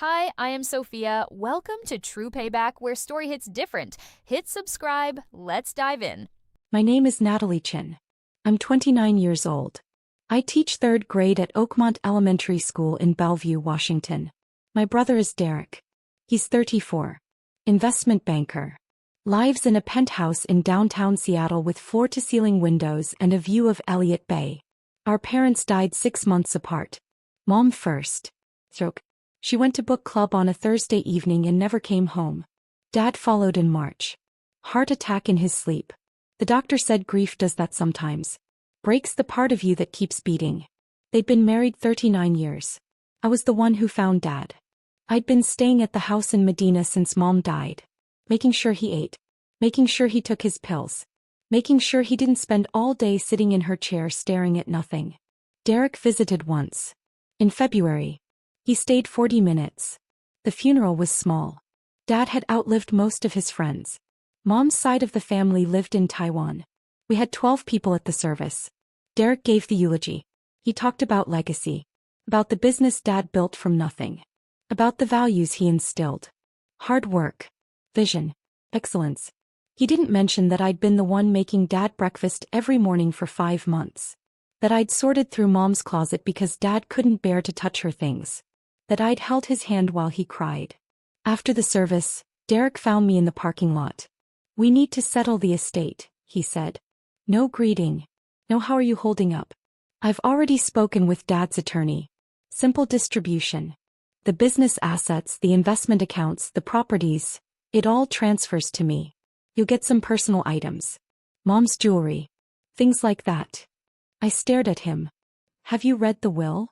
Hi, I am Sophia. Welcome to True Payback, where story hits different. Hit subscribe. Let's dive in. My name is Natalie Chen. I'm 29 years old. I teach third grade at Oakmont Elementary School in Bellevue, Washington. My brother is Derek. He's 34. Investment banker. Lives in a penthouse in downtown Seattle with floor-to-ceiling windows and a view of Elliott Bay. Our parents died 6 months apart. Mom first. Stroke. She went to book club on a Thursday evening and never came home. Dad followed in March. Heart attack in his sleep. The doctor said grief does that sometimes. Breaks the part of you that keeps beating. They'd been married 39 years. I was the one who found Dad. I'd been staying at the house in Medina since Mom died. Making sure he ate. Making sure he took his pills. Making sure he didn't spend all day sitting in her chair staring at nothing. Derek visited once. In February. He stayed 40 minutes. The funeral was small. Dad had outlived most of his friends. Mom's side of the family lived in Taiwan. We had 12 people at the service. Derek gave the eulogy. He talked about legacy. About the business Dad built from nothing. About the values he instilled. Hard work. Vision. Excellence. He didn't mention that I'd been the one making Dad breakfast every morning for 5 months. That I'd sorted through Mom's closet because Dad couldn't bear to touch her things. That I'd held his hand while he cried. After the service, Derek found me in the parking lot. "We need to settle the estate," he said. "No greeting. No how are you holding up. I've already spoken with Dad's attorney. Simple distribution. The business assets, the investment accounts, the properties, it all transfers to me. You'll get some personal items. Mom's jewelry. Things like that." I stared at him. "Have you read the will?"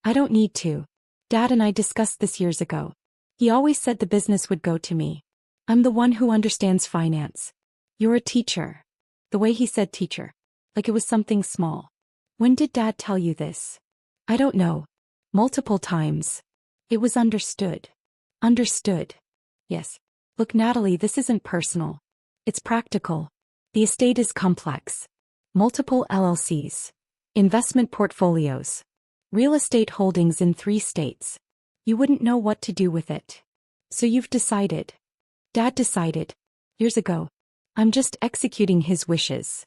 "I don't need to. Dad and I discussed this years ago. He always said the business would go to me. I'm the one who understands finance. You're a teacher." The way he said teacher. Like it was something small. "When did Dad tell you this?" "I don't know. Multiple times. It was understood." "Understood." "Yes. Look, Natalie, this isn't personal. It's practical. The estate is complex. Multiple LLCs. Investment portfolios. Real estate holdings in 3 states. You wouldn't know what to do with it. So you've decided." "Dad decided. Years ago. I'm just executing his wishes."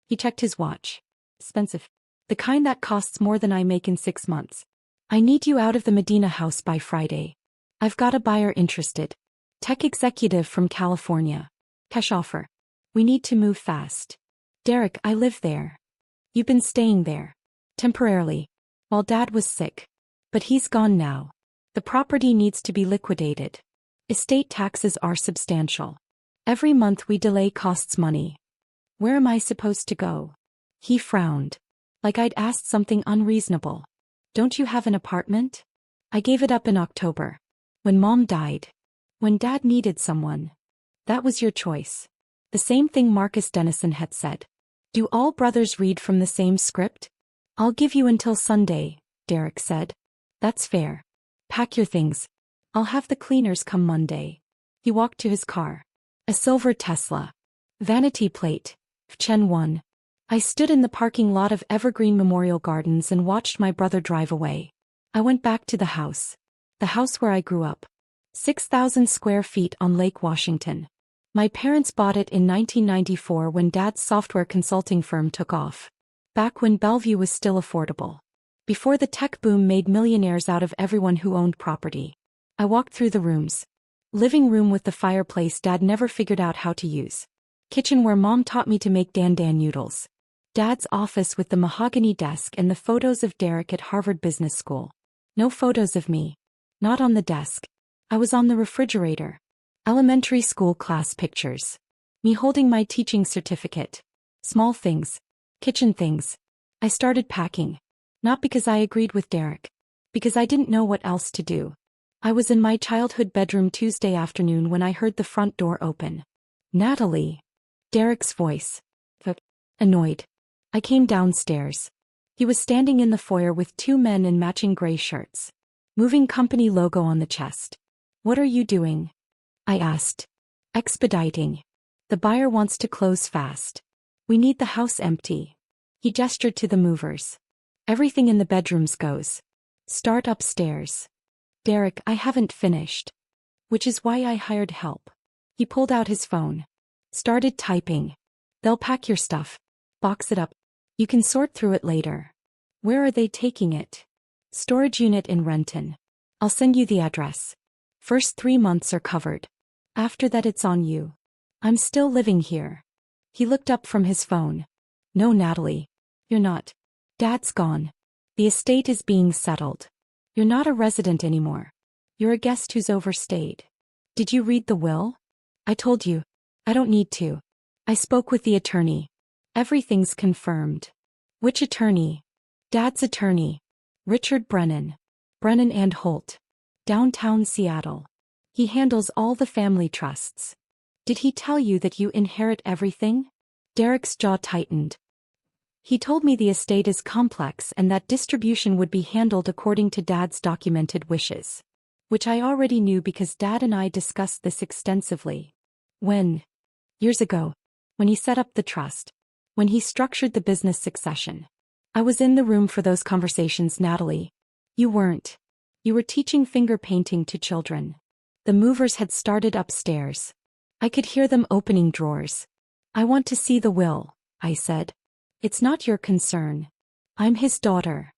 He checked his watch. "Expensive. The kind that costs more than I make in 6 months. I need you out of the Medina house by Friday. I've got a buyer interested. Tech executive from California. Cash offer. We need to move fast. Derek, I live there. You've been staying there. Temporarily. While Dad was sick. But he's gone now. The property needs to be liquidated. Estate taxes are substantial. Every month we delay costs money. Where am I supposed to go?" He frowned. Like I'd asked something unreasonable. "Don't you have an apartment?" "I gave it up in October. When Mom died. When Dad needed someone. That was your choice." The same thing Marcus Dennison had said. "Do all brothers read from the same script?" "I'll give you until Sunday," Derek said. "That's fair. Pack your things. I'll have the cleaners come Monday." He walked to his car. A silver Tesla. Vanity plate. Chen 1. I stood in the parking lot of Evergreen Memorial Gardens and watched my brother drive away. I went back to the house. The house where I grew up. 6,000 square feet on Lake Washington. My parents bought it in 1994 when Dad's software consulting firm took off. Back when Bellevue was still affordable. Before the tech boom made millionaires out of everyone who owned property. I walked through the rooms. Living room with the fireplace Dad never figured out how to use. Kitchen where Mom taught me to make dan noodles. Dad's office with the mahogany desk and the photos of Derek at Harvard Business School. No photos of me. Not on the desk. I was on the refrigerator. Elementary school class pictures. Me holding my teaching certificate. Small things. Kitchen things. I started packing. Not because I agreed with Derek. Because I didn't know what else to do. I was in my childhood bedroom Tuesday afternoon when I heard the front door open. "Natalie." Derek's voice. Annoyed. I came downstairs. He was standing in the foyer with 2 men in matching gray shirts. Moving company logo on the chest. "What are you doing?" I asked. "Expediting. The buyer wants to close fast. We need the house empty." He gestured to the movers. "Everything in the bedrooms goes. Start upstairs." Derek, I haven't finished. Which is why I hired help. He pulled out his phone. Started typing. They'll pack your stuff. Box it up. You can sort through it later. Where are they taking it? Storage unit in Renton. I'll send you the address. First 3 months are covered. After that it's on you. I'm still living here. He looked up from his phone. No, Natalie. You're not. Dad's gone. The estate is being settled. You're not a resident anymore. You're a guest who's overstayed. Did you read the will? I told you. I don't need to. I spoke with the attorney. Everything's confirmed. Which attorney? Dad's attorney. Richard Brennan. Brennan and Holt. Downtown Seattle. He handles all the family trusts. Did he tell you that you inherit everything? Derek's jaw tightened. He told me the estate is complex and that distribution would be handled according to Dad's documented wishes. Which I already knew because Dad and I discussed this extensively. When? Years ago. When he set up the trust. When he structured the business succession. I was in the room for those conversations, Natalie. You weren't. You were teaching finger painting to children. The movers had started upstairs. I could hear them opening drawers. I want to see the will, I said. It's not your concern. I'm his daughter.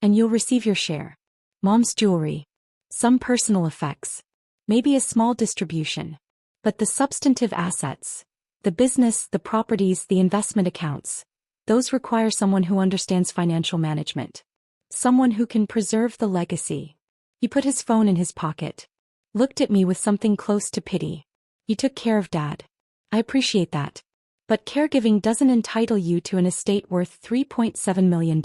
And you'll receive your share. Mom's jewelry. Some personal effects. Maybe a small distribution. But the substantive assets, the business, the properties, the investment accounts, those require someone who understands financial management. Someone who can preserve the legacy. He put his phone in his pocket. Looked at me with something close to pity. You took care of Dad. I appreciate that. But caregiving doesn't entitle you to an estate worth $3.7 million.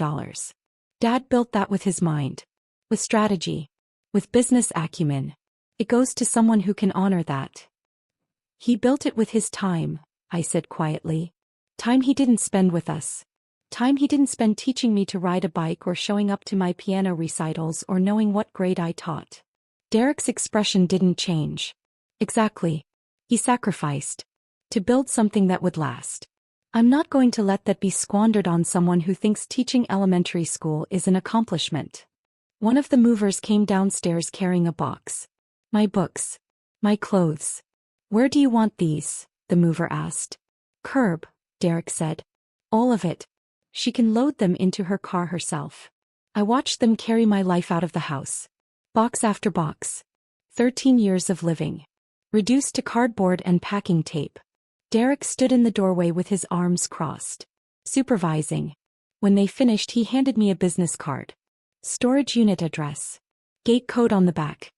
Dad built that with his mind. With strategy. With business acumen. It goes to someone who can honor that. He built it with his time, I said quietly. Time he didn't spend with us. Time he didn't spend teaching me to ride a bike or showing up to my piano recitals or knowing what grade I taught. Derek's expression didn't change. Exactly. He sacrificed. To build something that would last. I'm not going to let that be squandered on someone who thinks teaching elementary school is an accomplishment. One of the movers came downstairs carrying a box. My books. My clothes. Where do you want these? The mover asked. Curb, Derek said. All of it. She can load them into her car herself. I watched them carry my life out of the house. Box after box. 13 years of living. Reduced to cardboard and packing tape. Derek stood in the doorway with his arms crossed. Supervising. When they finished, he handed me a business card. Storage unit address. Gate code on the back.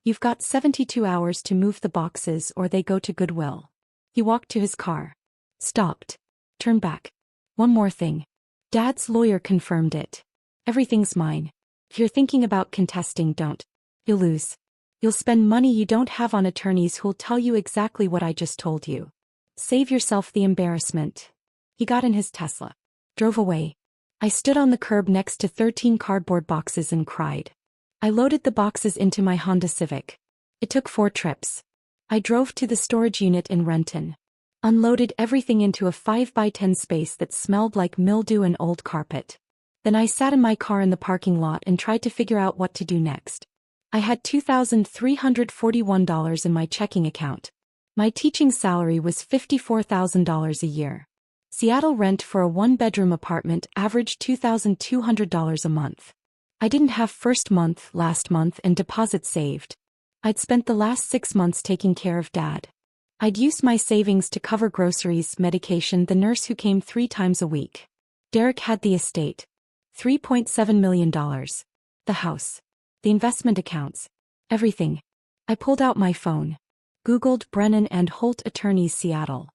You've got 72 hours to move the boxes or they go to Goodwill. He walked to his car. Stopped. Turned back. One more thing. Dad's lawyer confirmed it. Everything's mine. If you're thinking about contesting, don't. You'll lose. You'll spend money you don't have on attorneys who'll tell you exactly what I just told you. Save yourself the embarrassment. He got in his Tesla. Drove away. I stood on the curb next to 13 cardboard boxes and cried. I loaded the boxes into my Honda Civic. It took 4 trips. I drove to the storage unit in Renton. Unloaded everything into a 5x10 space that smelled like mildew and old carpet. Then I sat in my car in the parking lot and tried to figure out what to do next. I had $2,341 in my checking account. My teaching salary was $54,000 a year. Seattle rent for a 1-bedroom apartment averaged $2,200 a month. I didn't have first month, last month, and deposit saved. I'd spent the last 6 months taking care of Dad. I'd used my savings to cover groceries, medication, the nurse who came 3 times a week. Derek had the estate. $3.7 million. The house. The investment accounts. Everything. I pulled out my phone. Googled Brennan and Holt Attorneys Seattle.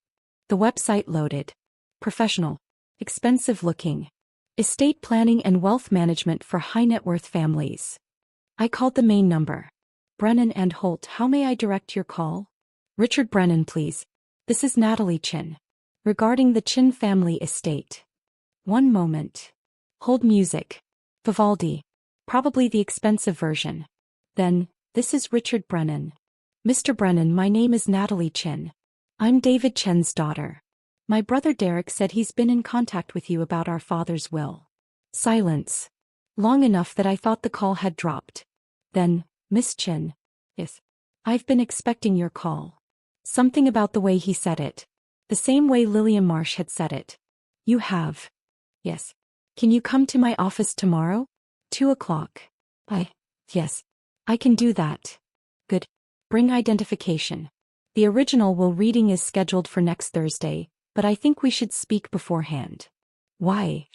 The website loaded. Professional. Expensive looking. Estate planning and wealth management for high net worth families. I called the main number. Brennan and Holt, how may I direct your call? Richard Brennan, please. This is Natalie Chen. Regarding the Chen family estate. One moment. Hold music. Vivaldi. Probably the expensive version. Then, this is Richard Brennan. Mr. Brennan, my name is Natalie Chen. I'm David Chen's daughter. My brother Derek said he's been in contact with you about our father's will. Silence. Long enough that I thought the call had dropped. Then, Miss Chen. Yes. I've been expecting your call. Something about the way he said it. The same way Lillian Marsh had said it. You have. Yes. Can you come to my office tomorrow? 2:00. Yes. I can do that. Good. Bring identification. The original will reading is scheduled for next Thursday, but I think we should speak beforehand. Why?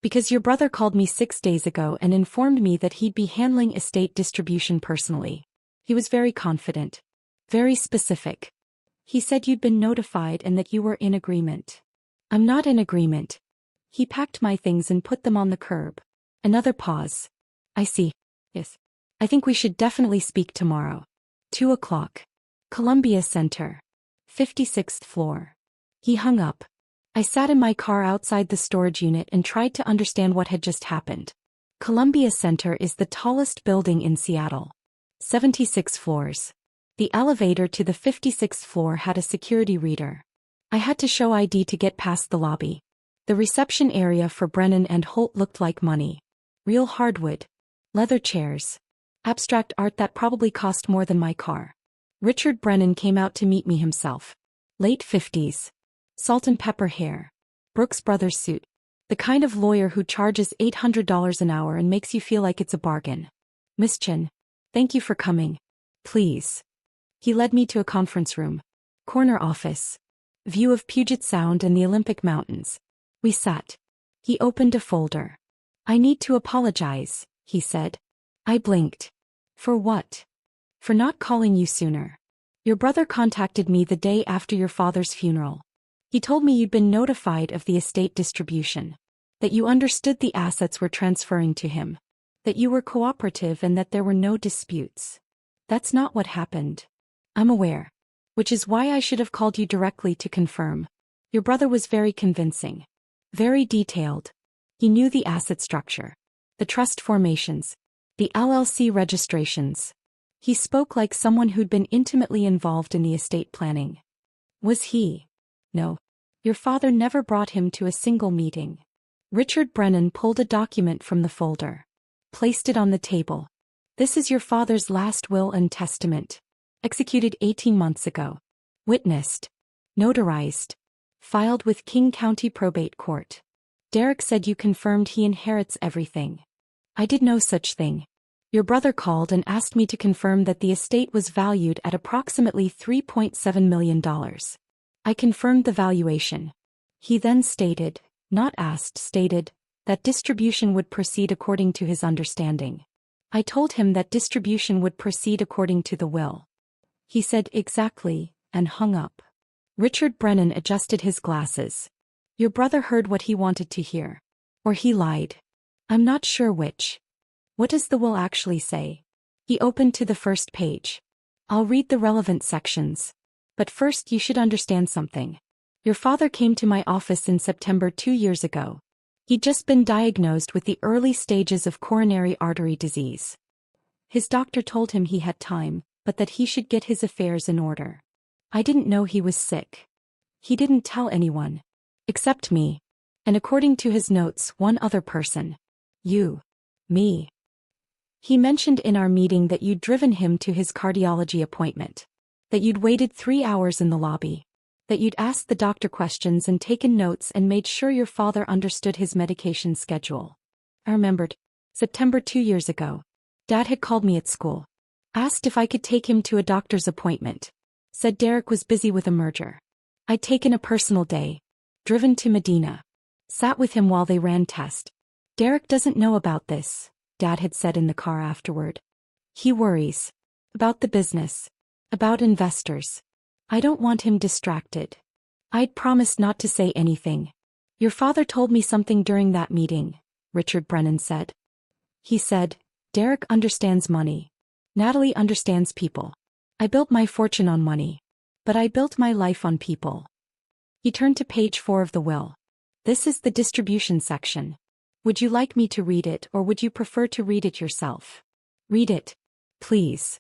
Because your brother called me 6 days ago and informed me that he'd be handling estate distribution personally. He was very confident. Very specific. He said you'd been notified and that you were in agreement. I'm not in agreement. He packed my things and put them on the curb. Another pause. I see. Yes. I think we should definitely speak tomorrow. 2:00. Columbia Center. 56th floor. He hung up. I sat in my car outside the storage unit and tried to understand what had just happened. Columbia Center is the tallest building in Seattle. 76 floors. The elevator to the 56th floor had a security reader. I had to show ID to get past the lobby. The reception area for Brennan and Holt looked like money. Real hardwood. Leather chairs. Abstract art that probably cost more than my car. Richard Brennan came out to meet me himself. Late 50s. Salt and pepper hair. Brooks Brothers suit. The kind of lawyer who charges $800 an hour and makes you feel like it's a bargain. Miss Chen, thank you for coming. Please. He led me to a conference room. Corner office. View of Puget Sound and the Olympic Mountains. We sat. He opened a folder. I need to apologize, he said. I blinked. For what? For not calling you sooner. Your brother contacted me the day after your father's funeral. He told me you'd been notified of the estate distribution. That you understood the assets were transferring to him. That you were cooperative and that there were no disputes. That's not what happened. I'm aware. Which is why I should have called you directly to confirm. Your brother was very convincing. Very detailed. He knew the asset structure. The trust formations. The LLC registrations. He spoke like someone who'd been intimately involved in the estate planning. Was he? No. Your father never brought him to a single meeting. Richard Brennan pulled a document from the folder. Placed it on the table. This is your father's last will and testament. Executed 18 months ago. Witnessed. Notarized. Filed with King County Probate Court. Derek said you confirmed he inherits everything. I did no such thing. Your brother called and asked me to confirm that the estate was valued at approximately $3.7 million. I confirmed the valuation. He then stated, not asked, stated, that distribution would proceed according to his understanding. I told him that distribution would proceed according to the will. He said exactly, and hung up. Richard Brennan adjusted his glasses. Your brother heard what he wanted to hear. Or he lied. I'm not sure which. What does the will actually say? He opened to the first page. I'll read the relevant sections. But first you should understand something. Your father came to my office in September 2 years ago. He'd just been diagnosed with the early stages of coronary artery disease. His doctor told him he had time, but that he should get his affairs in order. I didn't know he was sick. He didn't tell anyone. Except me. And according to his notes, one other person. You. Me. He mentioned in our meeting that you'd driven him to his cardiology appointment. That you'd waited 3 hours in the lobby. That you'd asked the doctor questions and taken notes and made sure your father understood his medication schedule. I remembered. September 2 years ago. Dad had called me at school. Asked if I could take him to a doctor's appointment. Said Derek was busy with a merger. I'd taken a personal day. Driven to Medina. Sat with him while they ran tests. Derek doesn't know about this, Dad had said in the car afterward. He worries. About the business. About investors. I don't want him distracted. I'd promised not to say anything. Your father told me something during that meeting, Richard Brennan said. He said, Derek understands money. Natalie understands people. I built my fortune on money. But I built my life on people. He turned to page 4 of the will. This is the distribution section. Would you like me to read it or would you prefer to read it yourself? Read it. Please.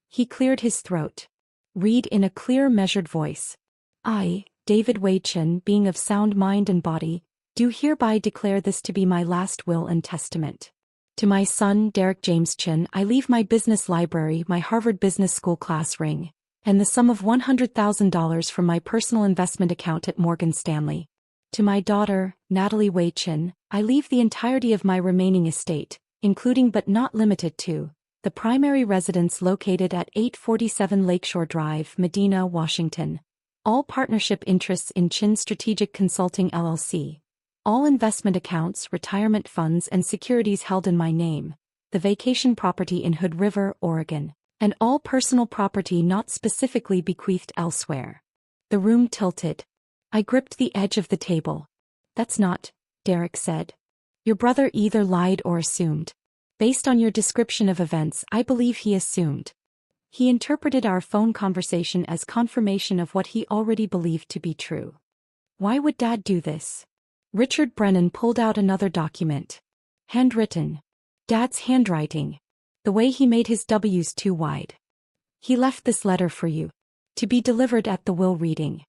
He cleared his throat. Read in a clear, measured voice. I, David Wei Chen, being of sound mind and body, do hereby declare this to be my last will and testament. To my son, Derek James Chen, I leave my business library, my Harvard Business School class ring, and the sum of $100,000 from my personal investment account at Morgan Stanley. To my daughter, Natalie Chen, I leave the entirety of my remaining estate, including but not limited to the primary residence located at 847 Lakeshore Drive, Medina, Washington. All partnership interests in Chen Strategic Consulting LLC. All investment accounts, retirement funds and securities held in my name. The vacation property in Hood River, Oregon. And all personal property not specifically bequeathed elsewhere. The room tilted. I gripped the edge of the table. That's not, Derek said. Your brother either lied or assumed. Based on your description of events, I believe he assumed. He interpreted our phone conversation as confirmation of what he already believed to be true. Why would Dad do this? Richard Brennan pulled out another document. Handwritten. Dad's handwriting. The way he made his W's too wide. He left this letter for you. To be delivered at the will reading.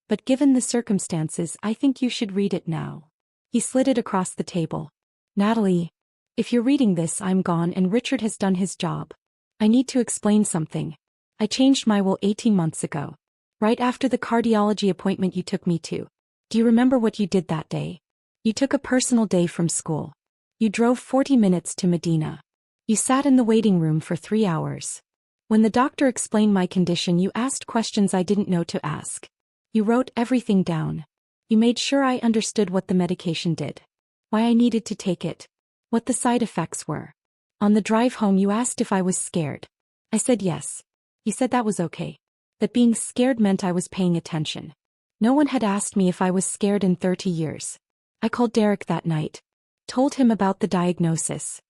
But given the circumstances, I think you should read it now. He slid it across the table. Natalie, if you're reading this, I'm gone and Richard has done his job. I need to explain something. I changed my will 18 months ago. Right after the cardiology appointment you took me to. Do you remember what you did that day? You took a personal day from school. You drove 40 minutes to Medina. You sat in the waiting room for 3 hours. When the doctor explained my condition, you asked questions I didn't know to ask. You wrote everything down. You made sure I understood what the medication did. Why I needed to take it. What the side effects were. On the drive home you asked if I was scared. I said yes. You said that was okay. That being scared meant I was paying attention. No one had asked me if I was scared in 30 years. I called Derek that night. Told him about the diagnosis.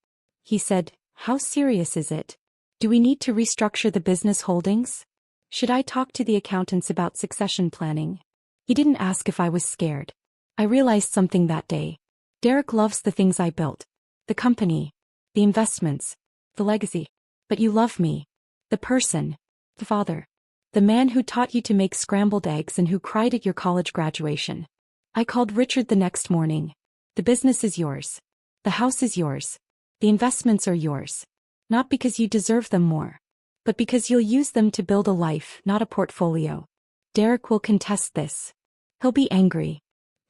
He said, "How serious is it? Do we need to restructure the business holdings? Should I talk to the accountants about succession planning?" He didn't ask if I was scared. I realized something that day. Derek loves the things I built. The company. The investments. The legacy. But you love me. The person. The father. The man who taught you to make scrambled eggs and who cried at your college graduation. I called Richard the next morning. The business is yours. The house is yours. The investments are yours. Not because you deserve them more. But because you'll use them to build a life, not a portfolio. Derek will contest this. He'll be angry.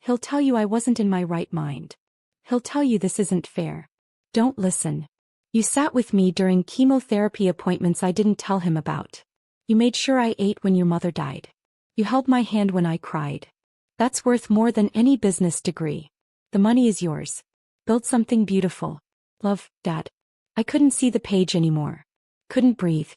He'll tell you I wasn't in my right mind. He'll tell you this isn't fair. Don't listen. You sat with me during chemotherapy appointments I didn't tell him about. You made sure I ate when your mother died. You held my hand when I cried. That's worth more than any business degree. The money is yours. Build something beautiful. Love, Dad. I couldn't see the page anymore. Couldn't breathe.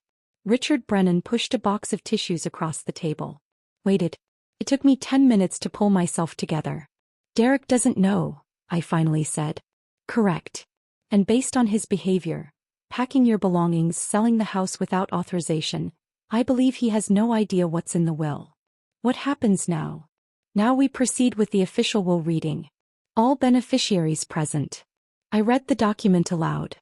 Richard Brennan pushed a box of tissues across the table. Waited. It took me 10 minutes to pull myself together. Derek doesn't know, I finally said. Correct. And based on his behavior, packing your belongings, selling the house without authorization, I believe he has no idea what's in the will. What happens now? Now we proceed with the official will reading. All beneficiaries present. I read the document aloud.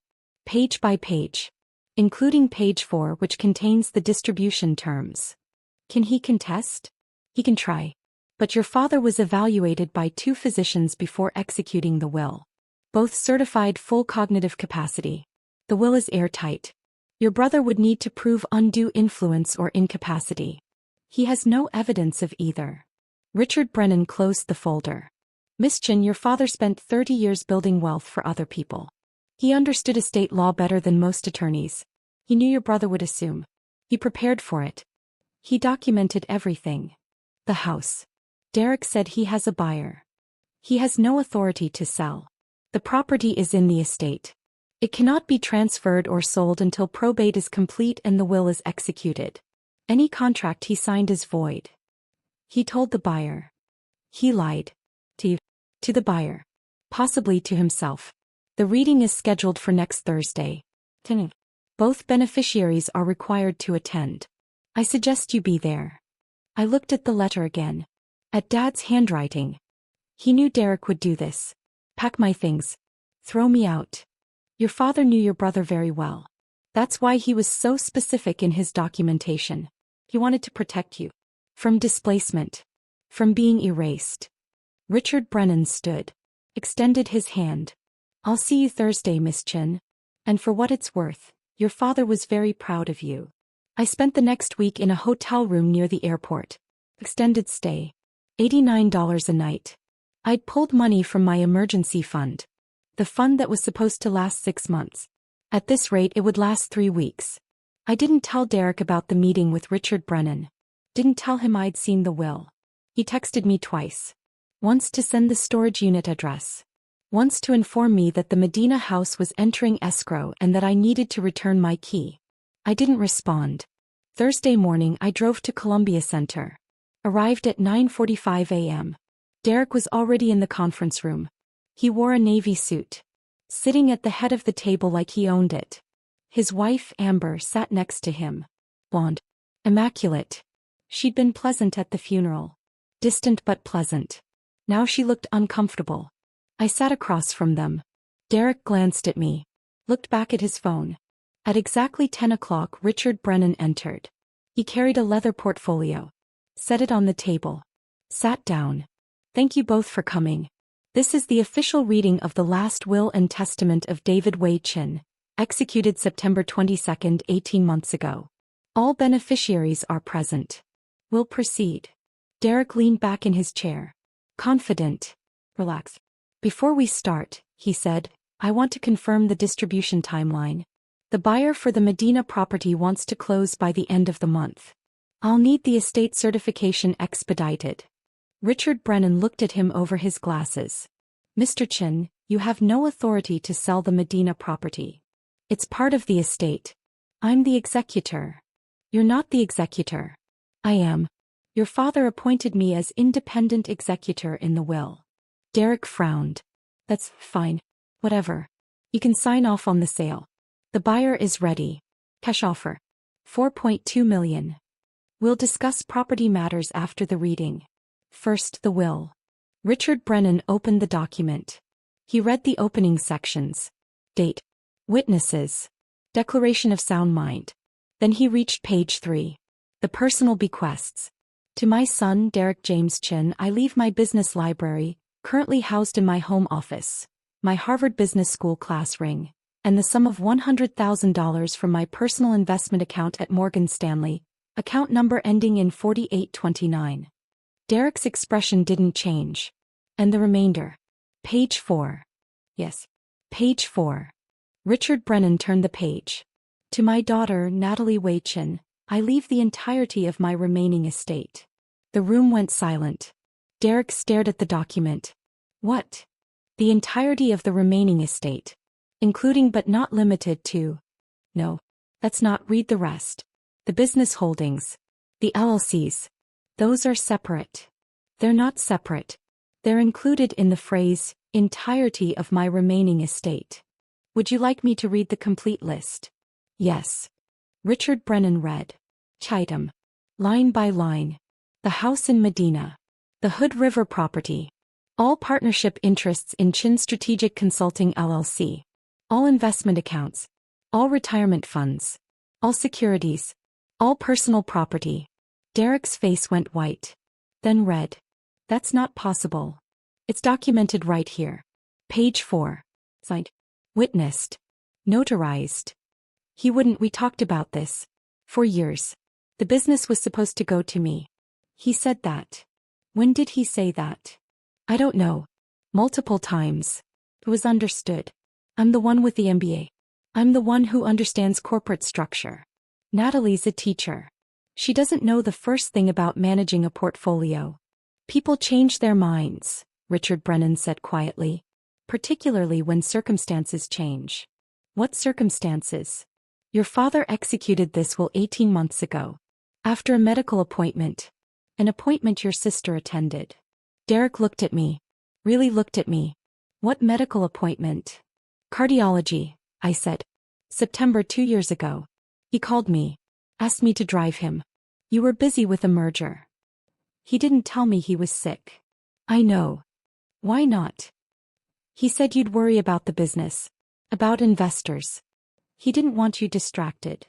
Page by page. Including page 4, which contains the distribution terms. Can he contest? He can try. But your father was evaluated by 2 physicians before executing the will. Both certified full cognitive capacity. The will is airtight. Your brother would need to prove undue influence or incapacity. He has no evidence of either. Richard Brennan closed the folder. Miss Chen, your father spent 30 years building wealth for other people. He understood estate law better than most attorneys. He knew your brother would assume. He prepared for it. He documented everything. The house. Derek said he has a buyer. He has no authority to sell. The property is in the estate. It cannot be transferred or sold until probate is complete and the will is executed. Any contract he signed is void. He told the buyer. He lied. To you. To the buyer. Possibly to himself. The reading is scheduled for next Thursday. Both beneficiaries are required to attend. I suggest you be there. I looked at the letter again. At Dad's handwriting. He knew Derek would do this. Pack my things. Throw me out. Your father knew your brother very well. That's why he was so specific in his documentation. He wanted to protect you. From displacement. From being erased. Richard Brennan stood. Extended his hand. I'll see you Thursday, Miss Chen. And for what it's worth, your father was very proud of you. I spent the next week in a hotel room near the airport. Extended stay. $89 a night. I'd pulled money from my emergency fund. The fund that was supposed to last 6 months. At this rate it would last 3 weeks. I didn't tell Derek about the meeting with Richard Brennan. Didn't tell him I'd seen the will. He texted me twice. Once to send the storage unit address. Once to inform me that the Medina house was entering escrow and that I needed to return my key. I didn't respond. Thursday morning I drove to Columbia Center. Arrived at 9:45 a.m. Derek was already in the conference room. He wore a navy suit. Sitting at the head of the table like he owned it. His wife, Amber, sat next to him. Blonde. Immaculate. She'd been pleasant at the funeral. Distant but pleasant. Now she looked uncomfortable. I sat across from them. Derek glanced at me. Looked back at his phone. At exactly 10 o'clock Richard Brennan entered. He carried a leather portfolio. Set it on the table. Sat down. Thank you both for coming. This is the official reading of the last will and testament of David Wei Chen, executed September 22, 18 months ago. All beneficiaries are present. We'll proceed. Derek leaned back in his chair. Confident. Relax. Before we start, he said, I want to confirm the distribution timeline. The buyer for the Medina property wants to close by the end of the month. I'll need the estate certification expedited. Richard Brennan looked at him over his glasses. Mr. Chen, you have no authority to sell the Medina property. It's part of the estate. I'm the executor. You're not the executor. I am. Your father appointed me as independent executor in the will. Derek frowned. That's fine. Whatever. You can sign off on the sale. The buyer is ready. Cash offer. $4.2 million. We'll discuss property matters after the reading. First, the will. Richard Brennan opened the document. He read the opening sections. Date. Witnesses. Declaration of sound mind. Then he reached page 3. The personal bequests. To my son, Derek James Chen, I leave my business library, currently housed in my home office, my Harvard Business School class ring, and the sum of $100,000 from my personal investment account at Morgan Stanley, account number ending in 4829. Derek's expression didn't change. And the remainder. Page 4. Yes. Page 4. Richard Brennan turned the page. To my daughter, Natalie Chen, I leave the entirety of my remaining estate. The room went silent. Derek stared at the document. What? The entirety of the remaining estate. Including but not limited to. No. That's not. Read the rest. The business holdings. The LLCs. Those are separate. They're not separate. They're included in the phrase, entirety of my remaining estate. Would you like me to read the complete list? Yes. Richard Brennan read. Item. Line by line. The house in Medina. The Hood River property. All partnership interests in Chin Strategic Consulting LLC. All investment accounts. All retirement funds. All securities. All personal property. Derek's face went white. Then read. That's not possible. It's documented right here. Page 4. Signed. Witnessed. Notarized. He wouldn't. We talked about this. For years. The business was supposed to go to me. He said that. When did he say that? I don't know. Multiple times. It was understood. I'm the one with the MBA. I'm the one who understands corporate structure. Natalie's a teacher. She doesn't know the first thing about managing a portfolio. People change their minds, Richard Brennan said quietly. Particularly when circumstances change. What circumstances? Your father executed this will 18 months ago. After a medical appointment. An appointment your sister attended. Derek looked at me. Really looked at me. What medical appointment? Cardiology, I said. September 2 years ago. He called me. Asked me to drive him. You were busy with a merger. He didn't tell me he was sick. I know. Why not? He said you'd worry about the business. About investors. He didn't want you distracted.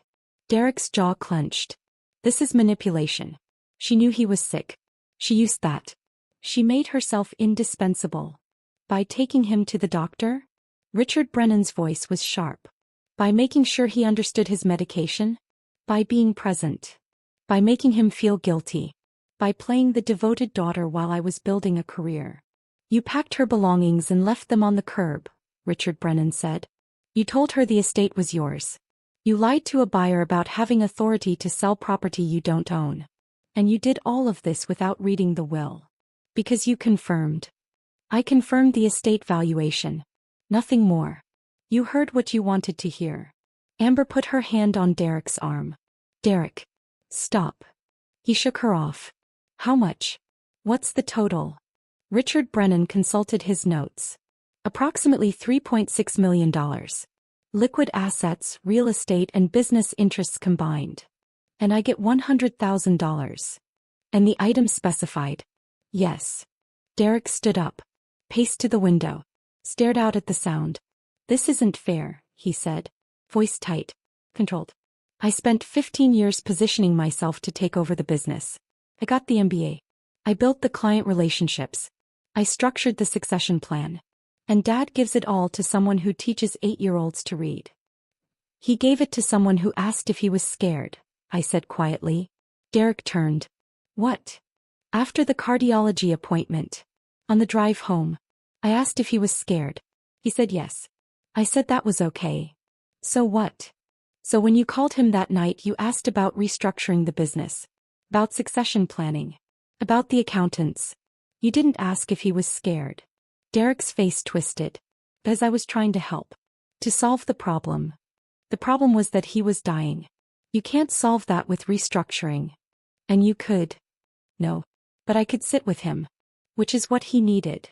Derek's jaw clenched. This is manipulation. She knew he was sick. She used that. She made herself indispensable. By taking him to the doctor? Richard Brennan's voice was sharp. By making sure he understood his medication? By being present. By making him feel guilty. By playing the devoted daughter while I was building a career. You packed her belongings and left them on the curb, Richard Brennan said. You told her the estate was yours. You lied to a buyer about having authority to sell property you don't own. And you did all of this without reading the will. Because you confirmed. I confirmed the estate valuation. Nothing more. You heard what you wanted to hear. Amber put her hand on Derek's arm. Derek. Stop. He shook her off. How much? What's the total? Richard Brennan consulted his notes. Approximately $3.6 million. Liquid assets, real estate and business interests combined. And I get $100,000. And the item specified. Yes. Derek stood up. Paced to the window. Stared out at the sound. This isn't fair, he said. Voice tight. Controlled. I spent 15 years positioning myself to take over the business. I got the MBA. I built the client relationships. I structured the succession plan. And Dad gives it all to someone who teaches 8-year-olds to read. He gave it to someone who asked if he was scared, I said quietly. Derek turned. What? After the cardiology appointment. On the drive home. I asked if he was scared. He said yes. I said that was okay. So what? So when you called him that night you asked about restructuring the business. About succession planning. About the accountants. You didn't ask if he was scared. Derek's face twisted. Because I was trying to help. To solve the problem. The problem was that he was dying. You can't solve that with restructuring. And you could. No. But I could sit with him. Which is what he needed.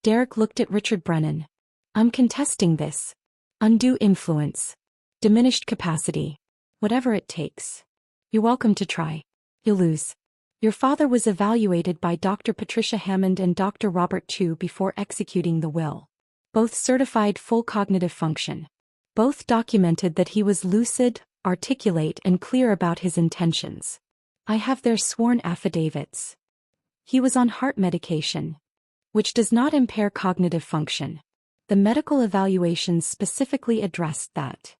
Derek looked at Richard Brennan. I'm contesting this. Undue influence. Diminished capacity. Whatever it takes. You're welcome to try. You'll lose. Your father was evaluated by Dr. Patricia Hammond and Dr. Robert Chu before executing the will. Both certified full cognitive function. Both documented that he was lucid, articulate and clear about his intentions. I have their sworn affidavits. He was on heart medication, which does not impair cognitive function. The medical evaluations specifically addressed that.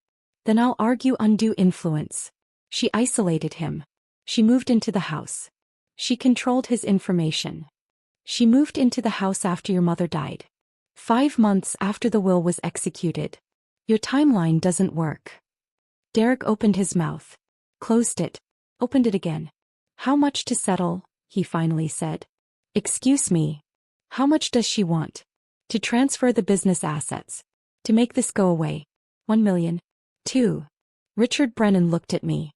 Then I'll argue undue influence. She isolated him. She moved into the house. She controlled his information. She moved into the house after your mother died. 5 months after the will was executed. Your timeline doesn't work. Derek opened his mouth. Closed it. Opened it again. How much to settle? He finally said. Excuse me. How much does she want? To transfer the business assets. To make this go away. 1 million. 2. Richard Brennan looked at me.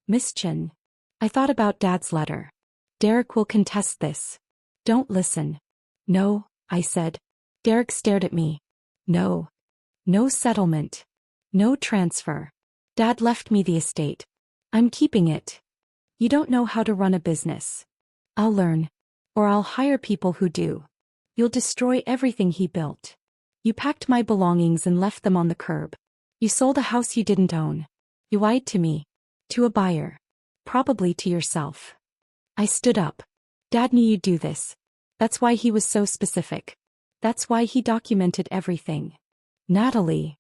Miss Chen. I thought about Dad's letter. Derek will contest this. Don't listen. No, I said. Derek stared at me. No. No settlement. No transfer. Dad left me the estate. I'm keeping it. You don't know how to run a business. I'll learn. Or I'll hire people who do. You'll destroy everything he built. You packed my belongings and left them on the curb. You sold a house you didn't own. You lied to me. To a buyer. Probably to yourself. I stood up. Dad knew you'd do this. That's why he was so specific. That's why he documented everything. Natalie.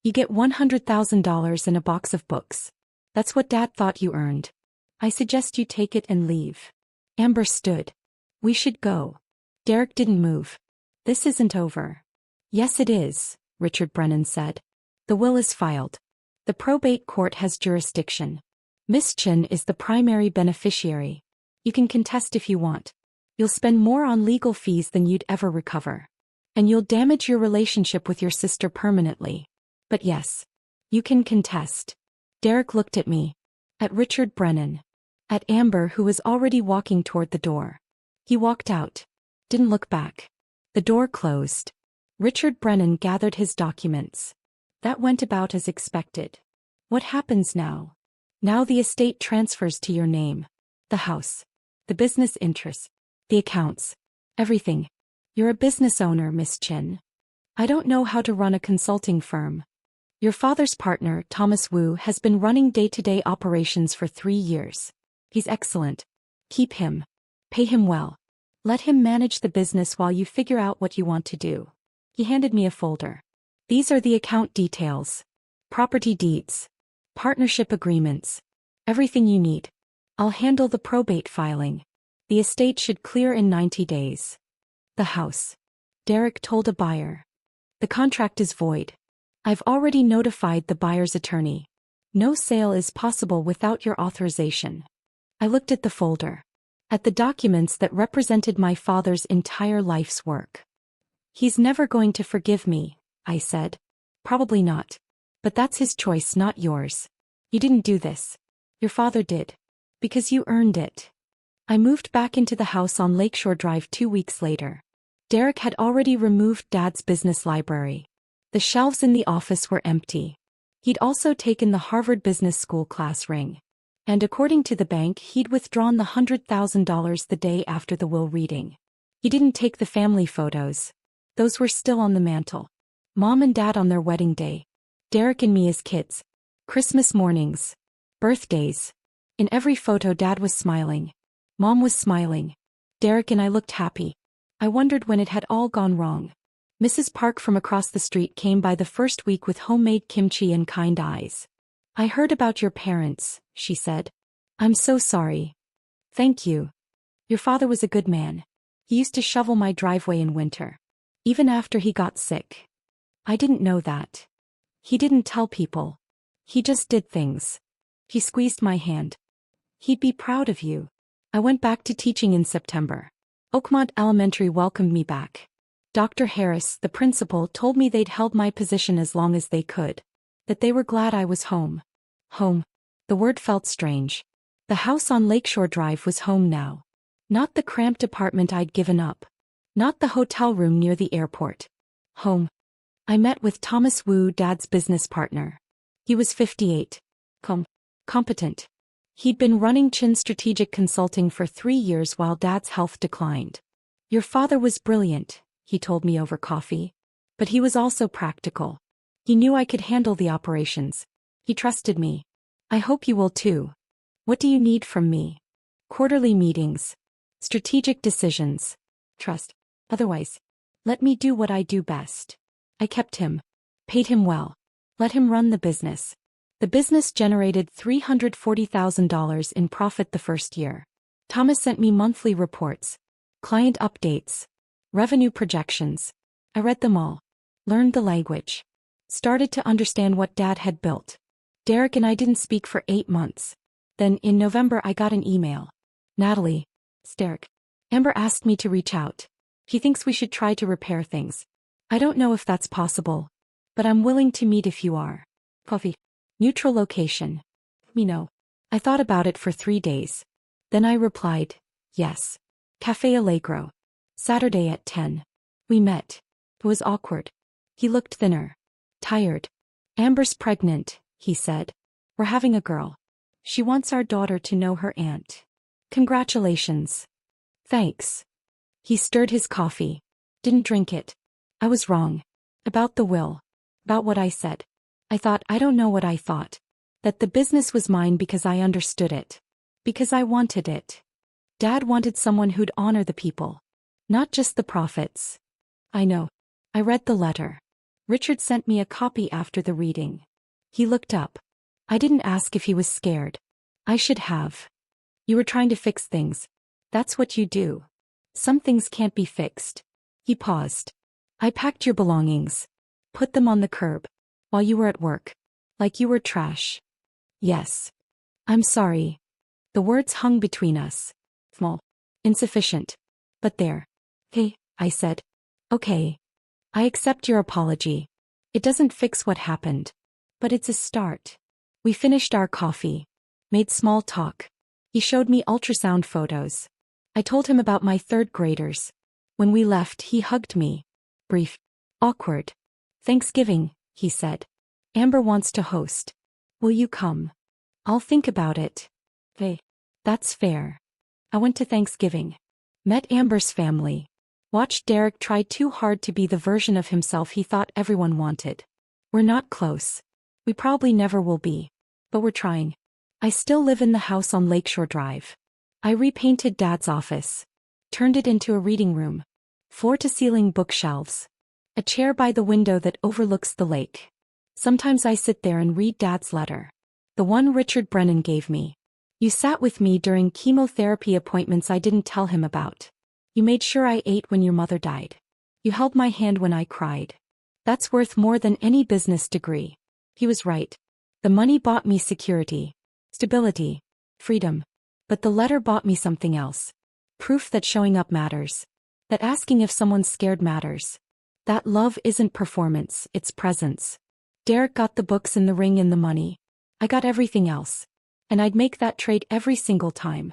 You get $100,000 and a box of books. That's what Dad thought you earned. I suggest you take it and leave. Amber stood. We should go. Derek didn't move. This isn't over. Yes it is, Richard Brennan said. The will is filed. The probate court has jurisdiction. Miss Chen is the primary beneficiary. You can contest if you want. You'll spend more on legal fees than you'd ever recover. And you'll damage your relationship with your sister permanently. But yes, you can contest. Derek looked at me. At Richard Brennan. At Amber who was already walking toward the door. He walked out. Didn't look back. The door closed. Richard Brennan gathered his documents. That went about as expected. What happens now? Now the estate transfers to your name. The house. The business interests. The accounts. Everything. You're a business owner, Miss Chen. I don't know how to run a consulting firm. Your father's partner, Thomas Wu, has been running day-to-day operations for 3 years. He's excellent. Keep him. Pay him well. Let him manage the business while you figure out what you want to do. He handed me a folder. These are the account details. property deeds, partnership agreements, everything you need. I'll handle the probate filing. The estate should clear in 90 days. The house. Derek told a buyer. The contract is void. I've already notified the buyer's attorney. No sale is possible without your authorization. I looked at the folder. At the documents that represented my father's entire life's work. He's never going to forgive me, I said. Probably not. But that's his choice, not yours. You didn't do this. Your father did. Because you earned it. I moved back into the house on Lakeshore Drive 2 weeks later. Derek had already removed Dad's business library. The shelves in the office were empty. He'd also taken the Harvard Business School class ring. And according to the bank, he'd withdrawn the $100,000 the day after the will reading. He didn't take the family photos. Those were still on the mantle. Mom and Dad on their wedding day. Derek and me as kids. Christmas mornings. Birthdays. In every photo, Dad was smiling. Mom was smiling. Derek and I looked happy. I wondered when it had all gone wrong. Mrs. Park from across the street came by the first week with homemade kimchi and kind eyes. I heard about your parents, she said. I'm so sorry. Thank you. Your father was a good man. He used to shovel my driveway in winter. Even after he got sick. I didn't know that. He didn't tell people. He just did things. He squeezed my hand. He'd be proud of you. I went back to teaching in September. Oakmont Elementary welcomed me back. Dr. Harris, the principal, told me they'd held my position as long as they could. That they were glad I was home. Home. The word felt strange. The house on Lakeshore Drive was home now. Not the cramped apartment I'd given up. Not the hotel room near the airport. Home. I met with Thomas Wu, Dad's business partner. He was 58. Competent. He'd been running Chin Strategic Consulting for 3 years while Dad's health declined. Your father was brilliant, he told me over coffee. But he was also practical. He knew I could handle the operations. He trusted me. I hope you will too. What do you need from me? Quarterly meetings. Strategic decisions. Trust. Otherwise, let me do what I do best. I kept him. Paid him well. Let him run the business. The business generated $340,000 in profit the first year. Thomas sent me monthly reports. Client updates. Revenue projections. I read them all. Learned the language. Started to understand what Dad had built. Derek and I didn't speak for 8 months. Then, in November, I got an email. Natalie. Derek. Amber asked me to reach out. He thinks we should try to repair things. I don't know if that's possible. But I'm willing to meet if you are. Coffee. Neutral location. Me know. I thought about it for 3 days. Then I replied, yes. Café Allegro. Saturday at 10. We met. It was awkward. He looked thinner. Tired. Amber's pregnant, he said. We're having a girl. She wants our daughter to know her aunt. Congratulations. Thanks. He stirred his coffee. Didn't drink it. I was wrong. About the will. About what I said. I don't know what I thought. That the business was mine because I understood it. Because I wanted it. Dad wanted someone who'd honor the people. Not just the profits. I know. I read the letter. Richard sent me a copy after the reading. He looked up. I didn't ask if he was scared. I should have. You were trying to fix things. That's what you do. Some things can't be fixed. He paused. I packed your belongings. Put them on the curb. While you were at work. Like you were trash. Yes. I'm sorry. The words hung between us. Small. Insufficient. But there. Hey, I said. Okay. I accept your apology. It doesn't fix what happened. But it's a start. We finished our coffee. Made small talk. He showed me ultrasound photos. I told him about my 3rd graders. When we left, he hugged me. Brief. Awkward. Thanksgiving, he said. Amber wants to host. Will you come? I'll think about it. Hey. That's fair. I went to Thanksgiving. Met Amber's family. Watched Derek try too hard to be the version of himself he thought everyone wanted. We're not close. We probably never will be. But we're trying. I still live in the house on Lakeshore Drive. I repainted Dad's office. Turned it into a reading room. Floor-to-ceiling bookshelves. A chair by the window that overlooks the lake. Sometimes I sit there and read Dad's letter. The one Richard Brennan gave me. You sat with me during chemotherapy appointments I didn't tell him about. You made sure I ate when your mother died. You held my hand when I cried. That's worth more than any business degree. He was right. The money bought me security, stability, freedom. But the letter bought me something else. Proof that showing up matters. That asking if someone's scared matters. That love isn't performance, it's presence. Derek got the books and the ring and the money. I got everything else. And I'd make that trade every single time.